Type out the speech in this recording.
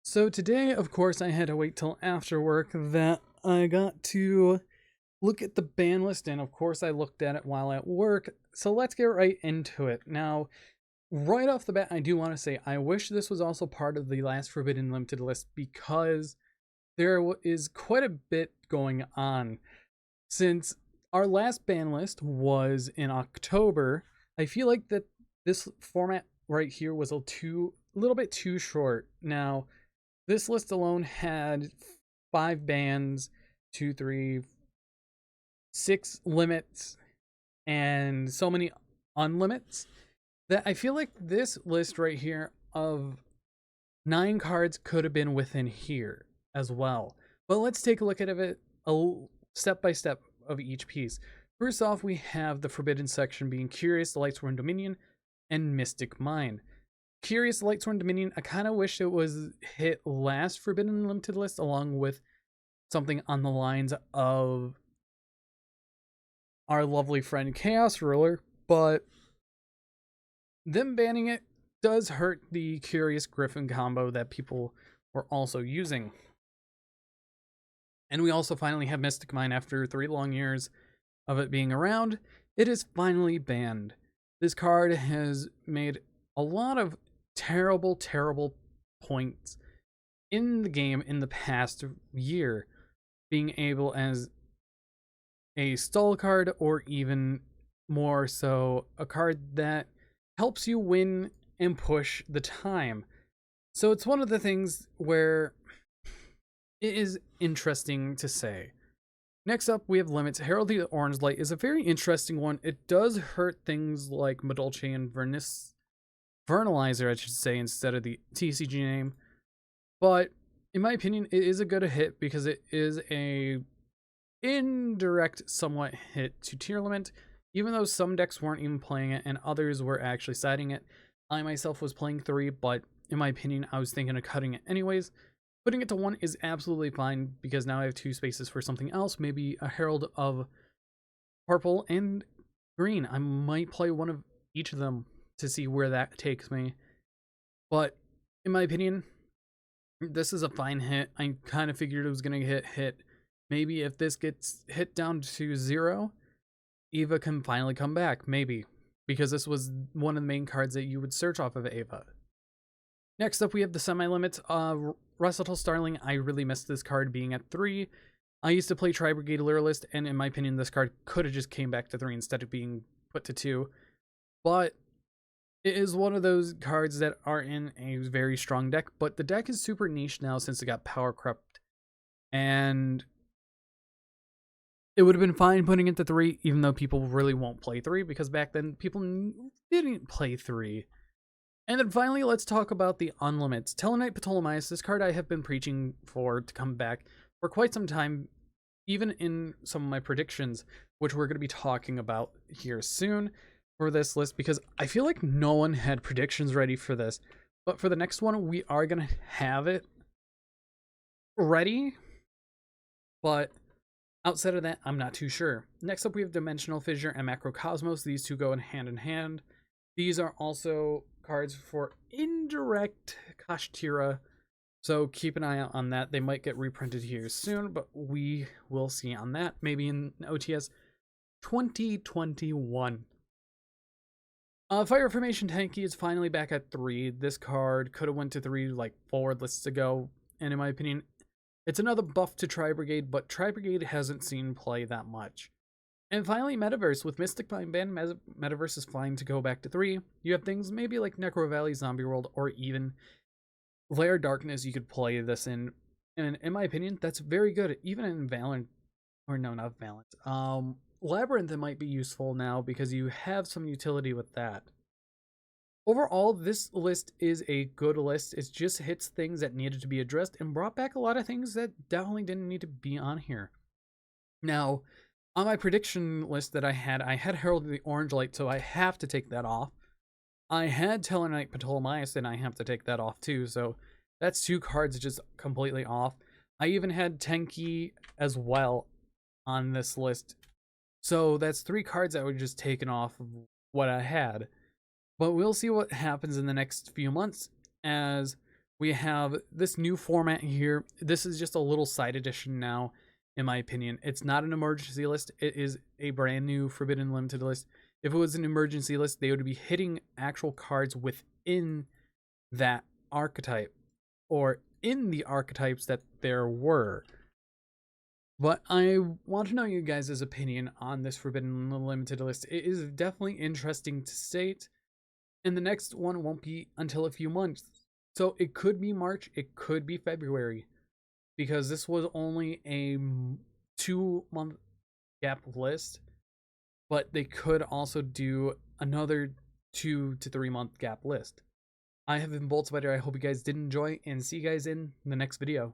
So today, of course, I had to wait till after work that I got to look at the ban list, and of course, I looked at it while at work. So let's get right into it. Now, right off the bat, I do want to say I wish this was also part of the last Forbidden Limited list because there is quite a bit going on. Since our last ban list was in October, I feel like that this format right here was little bit too short. Now, this list alone had 5 bans, two, three, 6 limits, and so many unlimits that I feel like this list right here of 9 cards could have been within here as well. But let's take a look at it step by step of each piece. First off, we have the Forbidden section being Curious, the Lightsworn Dominion, and Mystic Mine. Curious Lightsworn Dominion, I kind of wish it was hit last Forbidden Limited list along with something on the lines of our lovely friend Chaos Ruler, but them banning it does hurt the Curious Griffin combo that people were also using. And we also finally have Mystic Mine after 3 long years of it being around. It is finally banned. This card has made a lot of terrible points in the game in the past year, being able as a stall card or even more so a card that helps you win and push the time. So it's one of the things where it is interesting to say. Next up, we have limits. Herald the Orange Light is a very interesting one. It does hurt things like Madolche and Vernalizer, I should say, instead of the TCG name. But in my opinion, it is a good hit because it is a indirect somewhat hit to Tearlament, even though some decks weren't even playing it and others were actually siding it. I myself was playing 3, but in my opinion, I was thinking of cutting it anyways. Putting it to 1 is absolutely fine because now I have 2 spaces for something else, maybe a Herald of Purple and Green. I might play one of each of them to see where that takes me. But in my opinion, this is a fine hit. I kind of figured it was going to get hit. Maybe if this gets hit down to 0, Eva can finally come back. Maybe. Because this was one of the main cards that you would search off of Eva. Next up, we have the semi-limits. Russettle Starling, I really missed this card being at 3. I used to play Tri-Brigade Luralist, and in my opinion, this card could have just came back to 3 instead of being put to 2. But it is one of those cards that are in a very strong deck, but the deck is super niche now since it got Power Corrupt. And it would have been fine putting it to 3, even though people really won't play 3, because back then people didn't play 3. And then finally, let's talk about the unlimits. Tellarknight Ptolemaeus, this card I have been preaching for to come back for quite some time, even in some of my predictions, which we're going to be talking about here soon for this list, because I feel like no one had predictions ready for this. But for the next one, we are going to have it ready. But outside of that, I'm not too sure. Next up, we have Dimensional Fissure and Macrocosmos. These two go in hand. These are also cards for indirect Kashtira, so keep an eye out on that. They might get reprinted here soon, but we will see on that, maybe in OTS 2021. Fire Formation Tanky is finally back at 3. This card could have went to 3 like 4 lists ago, and in my opinion, it's another buff to Tri-Brigade, but Tri-Brigade hasn't seen play that much. And finally, Metaverse. With Mystic Mine ban, Metaverse is fine to go back to 3. You have things maybe like Necro Valley, Zombie World, or even Lair Darkness you could play this in. And in my opinion, that's very good. Even in Valorant, or no, not Valorant. Labyrinth it might be useful now because you have some utility with that. Overall, this list is a good list. It just hits things that needed to be addressed and brought back a lot of things that definitely didn't need to be on here. Now, on my prediction list that I had Herald of the Orange Light, so I have to take that off. I had Tellarknight Ptolemaeus, and I have to take that off too, so that's 2 cards just completely off. I even had Tenki as well on this list, so that's 3 cards that were just taken off of what I had. But we'll see what happens in the next few months as We have this new format here. This is just a little side edition now, in my opinion. It's not an emergency list. It is a brand new Forbidden Limited list. If it was an emergency list, they would be hitting actual cards within that archetype or in the archetypes that there were. But I want to know you guys' opinion on this Forbidden Limited list. It is definitely interesting to state, and the next one won't be until a few months. So it could be March, it could be February, because this was only a 2-month gap list, but they could also do another 2 to 3 month gap list. I have been Bolt Spider. I hope you guys did enjoy, and see you guys in the next video.